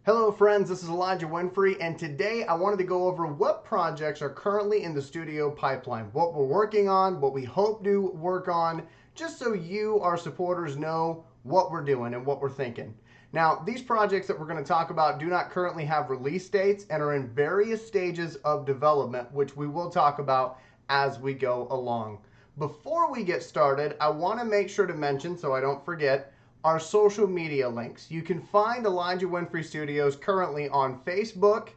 Hello friends, this is Elijah Winfrey, and today I wanted to go over what projects are currently in the studio pipeline, what we're working on, what we hope to work on, just so you, our supporters, know what we're doing and what we're thinking. Now, these projects that we're going to talk about do not currently have release dates and are in various stages of development, which we will talk about as we go along. Before we get started, I want to make sure to mention, so I don't forget, our social media links. You can find Elijah Winfrey Studios currently on Facebook,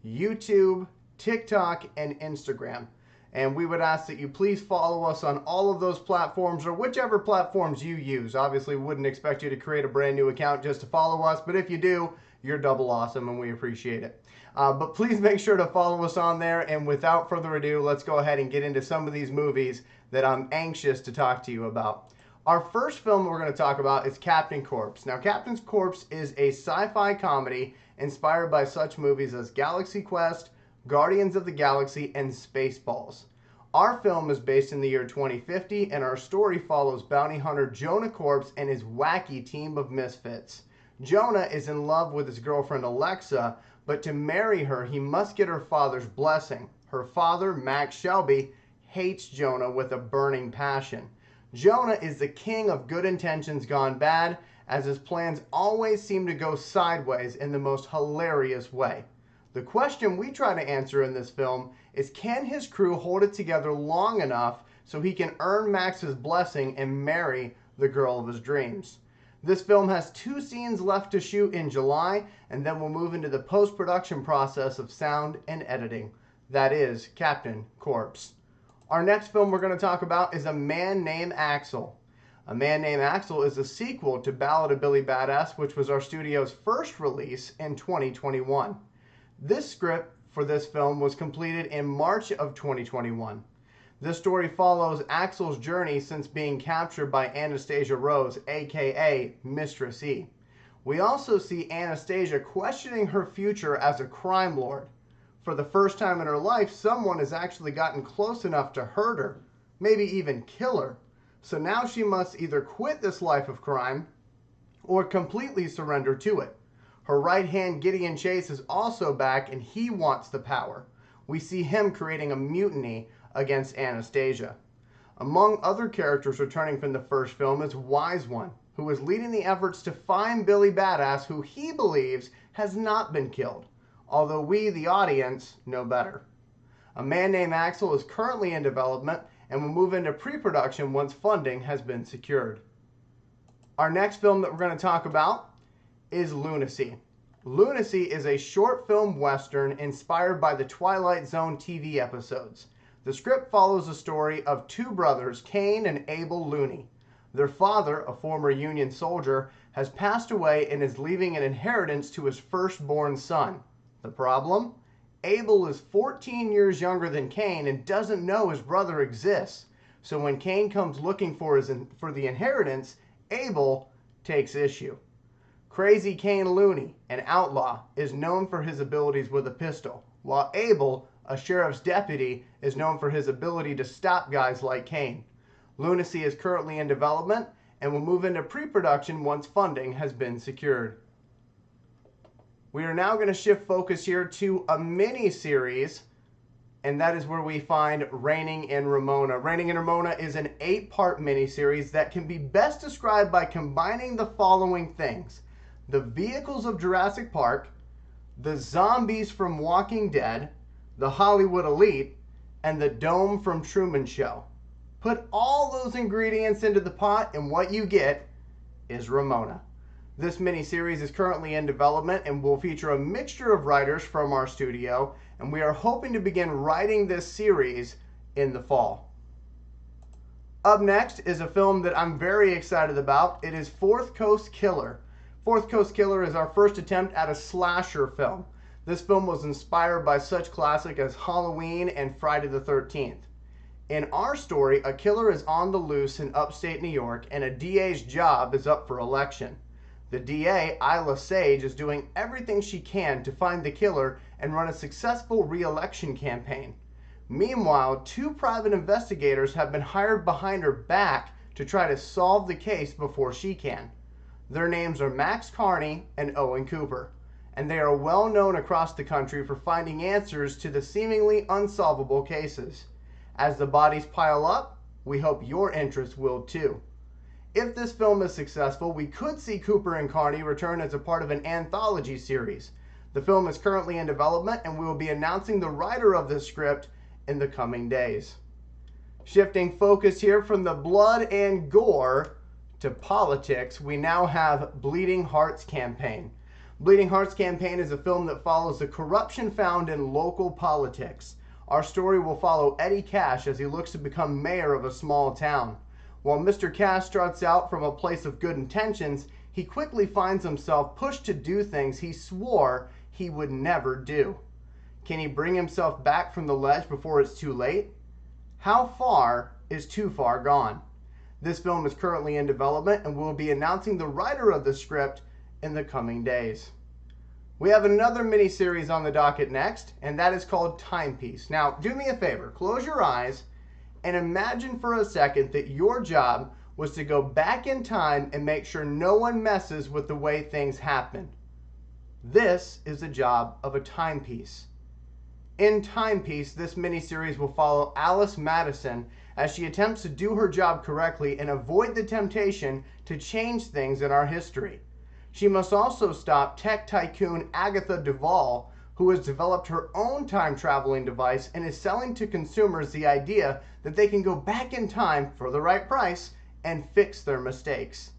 YouTube, TikTok, and Instagram. And we would ask that you please follow us on all of those platforms or whichever platforms you use. Obviously, we wouldn't expect you to create a brand new account just to follow us, but if you do, you're double awesome and we appreciate it. But please make sure to follow us on there. And without further ado, let's go ahead and get into some of these movies that I'm anxious to talk to you about. Our first film we're going to talk about is Captain Corpse. Now, Captain Corpse is a sci-fi comedy inspired by such movies as Galaxy Quest, Guardians of the Galaxy, and Spaceballs. Our film is based in the year 2050, and our story follows bounty hunter Jonah Corpse and his wacky team of misfits. Jonah is in love with his girlfriend Alexa, but to marry her, he must get her father's blessing. Her father, Max Shelby, hates Jonah with a burning passion. Jonah is the king of good intentions gone bad, as his plans always seem to go sideways in the most hilarious way. The question we try to answer in this film is, can his crew hold it together long enough so he can earn Max's blessing and marry the girl of his dreams? This film has 2 scenes left to shoot in July, and then we'll move into the post-production process of sound and editing. That is Captain Corpse. Our next film we're going to talk about is A Man Named Axel. A Man Named Axel is a sequel to Ballad of Billy Badass, which was our studio's first release in 2021. This script for this film was completed in March of 2021. This story follows Axel's journey since being captured by Anastasia Rose, aka Mistress E. We also see Anastasia questioning her future as a crime lord. For the first time in her life, someone has actually gotten close enough to hurt her, maybe even kill her. So now she must either quit this life of crime or completely surrender to it. Her right hand, Gideon Chase, is also back, and he wants the power. We see him creating a mutiny against Anastasia. Among other characters returning from the first film is Wise One, who is leading the efforts to find Billy Badass, who he believes has not been killed, although we, the audience, know better. A Man Named Axel is currently in development and will move into pre-production once funding has been secured. Our next film that we're going to talk about is Lunacy. Lunacy is a short film western inspired by the Twilight Zone TV episodes. The script follows the story of 2 brothers, Cain and Abel Looney. Their father, a former Union soldier, has passed away and is leaving an inheritance to his firstborn son. The problem? Abel is 14 years younger than Cain and doesn't know his brother exists. So when Cain comes looking for the inheritance, Abel takes issue. Crazy Cain Looney, an outlaw, is known for his abilities with a pistol, while Abel, a sheriff's deputy, is known for his ability to stop guys like Cain. Lunacy is currently in development and will move into pre-production once funding has been secured. We are now going to shift focus here to a mini-series, and that is where we find Reigning in Ramona. Reigning in Ramona is an 8-part mini-series that can be best described by combining the following things: the vehicles of Jurassic Park, the zombies from Walking Dead, the Hollywood Elite, and the Dome from Truman Show. Put all those ingredients into the pot, and what you get is Ramona. This mini-series is currently in development and will feature a mixture of writers from our studio, and we are hoping to begin writing this series in the fall. Up next is a film that I'm very excited about. It is Fourth Coast Killer. Fourth Coast Killer is our first attempt at a slasher film. This film was inspired by such classics as Halloween and Friday the 13th. In our story, a killer is on the loose in upstate New York, and a DA's job is up for election. The DA, Isla Sage, is doing everything she can to find the killer and run a successful re-election campaign. Meanwhile, 2 private investigators have been hired behind her back to try to solve the case before she can. Their names are Max Carney and Owen Cooper. and they are well known across the country for finding answers to the seemingly unsolvable cases. As the bodies pile up, we hope your interest will too. If this film is successful, we could see Cooper and Carney return as a part of an anthology series. The film is currently in development, and we will be announcing the writer of this script in the coming days. Shifting focus here from the blood and gore to politics, we now have Bleeding Hearts Campaign. Bleeding Hearts Campaign is a film that follows the corruption found in local politics. Our story will follow Eddie Cash as he looks to become mayor of a small town. While Mr. Cash starts out from a place of good intentions, he quickly finds himself pushed to do things he swore he would never do. Can he bring himself back from the ledge before it's too late? How far is too far gone? This film is currently in development, and we'll be announcing the writer of the script in the coming days. We have another miniseries on the docket next, and that is called Timepiece. Now, do me a favor, close your eyes and imagine for a second that your job was to go back in time and make sure no one messes with the way things happen. This is the job of a timepiece. In Timepiece, this miniseries will follow Alice Madison as she attempts to do her job correctly and avoid the temptation to change things in our history. She must also stop tech tycoon Agatha Duvall, who has developed her own time-traveling device and is selling to consumers the idea that they can go back in time for the right price and fix their mistakes.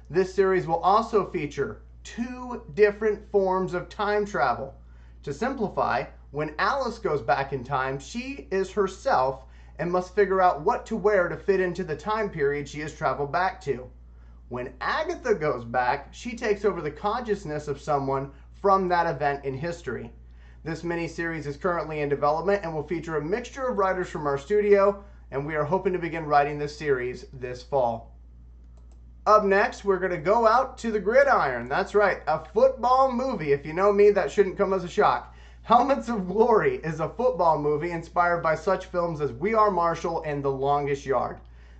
This series will also feature 2 different forms of time travel. To simplify, when Alice goes back in time, she is herself and must figure out what to wear to fit into the time period she has traveled back to. When Agatha goes back, she takes over the consciousness of someone from that event in history. This miniseries is currently in development and will feature a mixture of writers from our studio, and we are hoping to begin writing this series this fall. Up next, we're going to go out to the gridiron. That's right, a football movie. If you know me, that shouldn't come as a shock. Helmets of Glory is a football movie inspired by such films as We Are Marshall and The Longest Yard.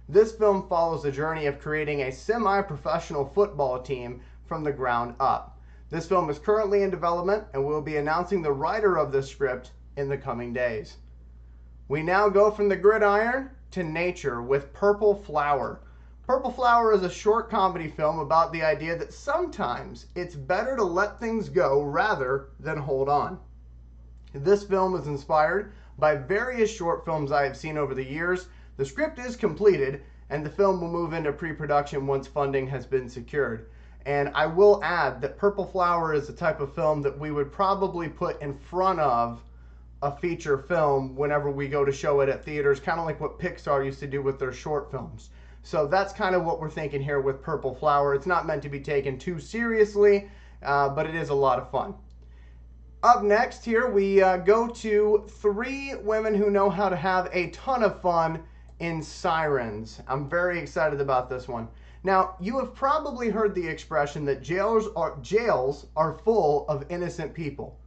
This film follows the journey of creating a semi-professional football team from the ground up. This film is currently in development, and we'll be announcing the writer of this script in the coming days. We now go from the gridiron to nature with Purple Flower. Purple Flower is a short comedy film about the idea that sometimes it's better to let things go rather than hold on. This film is inspired by various short films I have seen over the years. The script is completed, and the film will move into pre-production once funding has been secured. And I will add that Purple Flower is the type of film that we would probably put in front of a feature film whenever we go to show it at theaters, kind of like what Pixar used to do with their short films. So that's kind of what we're thinking here with Purple Flower. It's not meant to be taken too seriously, but it is a lot of fun. Up next here, we go to 3 women who know how to have a ton of fun in Sirens. I'm very excited about this one. Now, you have probably heard the expression that jails are full of innocent people.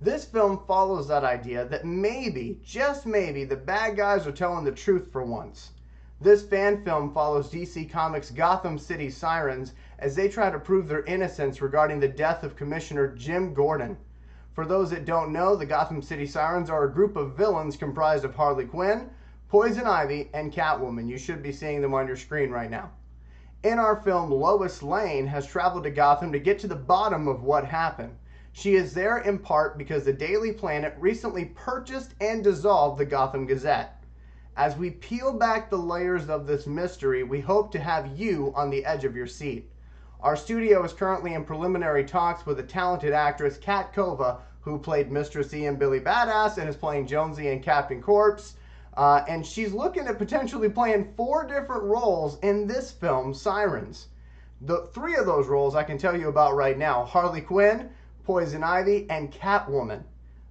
This film follows that idea that maybe, just maybe, the bad guys are telling the truth for once. This fan film follows DC Comics' Gotham City Sirens as they try to prove their innocence regarding the death of Commissioner Jim Gordon. For those that don't know, the Gotham City Sirens are a group of villains comprised of Harley Quinn, Poison Ivy, and Catwoman. You should be seeing them on your screen right now. In our film, Lois Lane has traveled to Gotham to get to the bottom of what happened. She is there in part because the Daily Planet recently purchased and dissolved the Gotham Gazette. As we peel back the layers of this mystery, we hope to have you on the edge of your seat. Our studio is currently in preliminary talks with a talented actress, Kat Kova, who played Mistress E in Billy Badass and is playing Jonesy in Captain Corpse. And she's looking at potentially playing 4 different roles in this film, Sirens. The 3 of those roles I can tell you about right now: Harley Quinn, Poison Ivy, and Catwoman.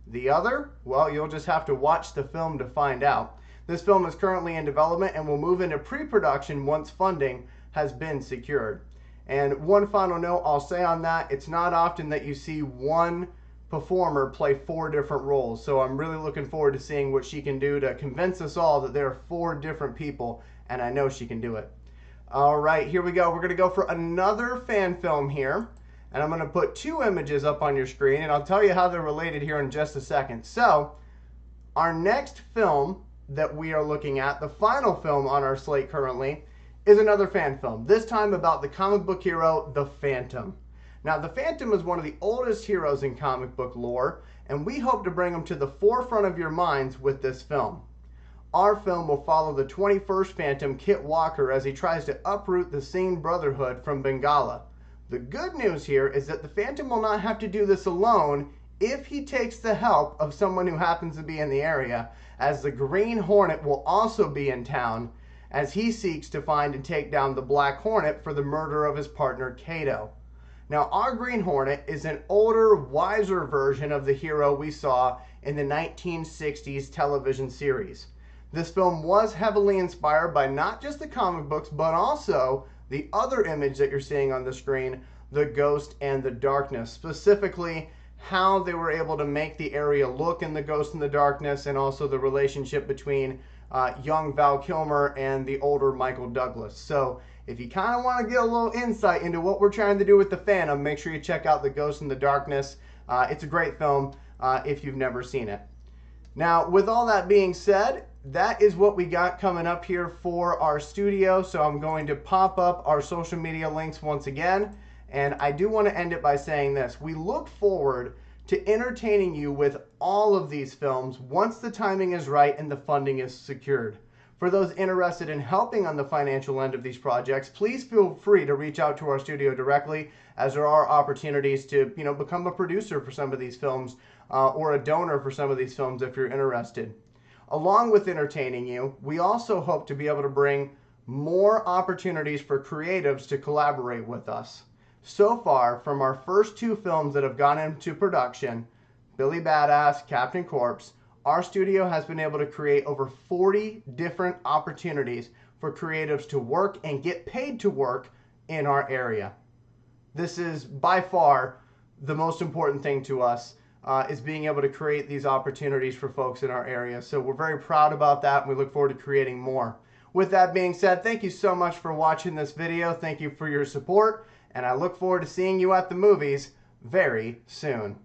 The other, well, you'll just have to watch the film to find out. This film is currently in development and will move into pre-production once funding has been secured. And one final note I'll say on that, it's not often that you see one performer play 4 different roles. So I'm really looking forward to seeing what she can do to convince us all that there are 4 different people, and I know she can do it. All right, here we go. We're going to go for another fan film here, And I'm going to put two images up on your screen, and I'll tell you how they're related here in just a second. So, our next film that we are looking at, the final film on our slate currently, is another fan film, this time about the comic book hero, the Phantom. Now, the Phantom is one of the oldest heroes in comic book lore, and we hope to bring him to the forefront of your minds with this film. Our film will follow the 21st Phantom, Kit Walker, as he tries to uproot the Singh Brotherhood from Bengala. The good news here is that the Phantom will not have to do this alone if he takes the help of someone who happens to be in the area, as the Green Hornet will also be in town as he seeks to find and take down the Black Hornet for the murder of his partner Kato. Now, our Green Hornet is an older, wiser version of the hero we saw in the 1960s television series. This film was heavily inspired by not just the comic books, but also the other image that you're seeing on the screen, the Ghost and the Darkness, specifically how they were able to make the area look in the Ghost and the Darkness, and also the relationship between young Val Kilmer and the older Michael Douglas. So if you kind of want to get a little insight into what we're trying to do with the Phantom, make sure you check out the Ghost and the Darkness. It's a great film if you've never seen it. Now, with all that being said, that is what we got coming up here for our studio. So I'm going to pop up our social media links once again. And I do want to end it by saying this. We look forward to entertaining you with all of these films once the timing is right and the funding is secured. For those interested in helping on the financial end of these projects, please feel free to reach out to our studio directly, as there are opportunities to become a producer for some of these films or a donor for some of these films if you're interested. Along with entertaining you, we also hope to be able to bring more opportunities for creatives to collaborate with us. So far, from our first two films that have gone into production, Billy Badass, Captain Corpse, our studio has been able to create over 40 different opportunities for creatives to work and get paid to work in our area. This is by far the most important thing to us, is being able to create these opportunities for folks in our area. So we're very proud about that, and we look forward to creating more. With that being said, thank you so much for watching this video. Thank you for your support, and I look forward to seeing you at the movies very soon.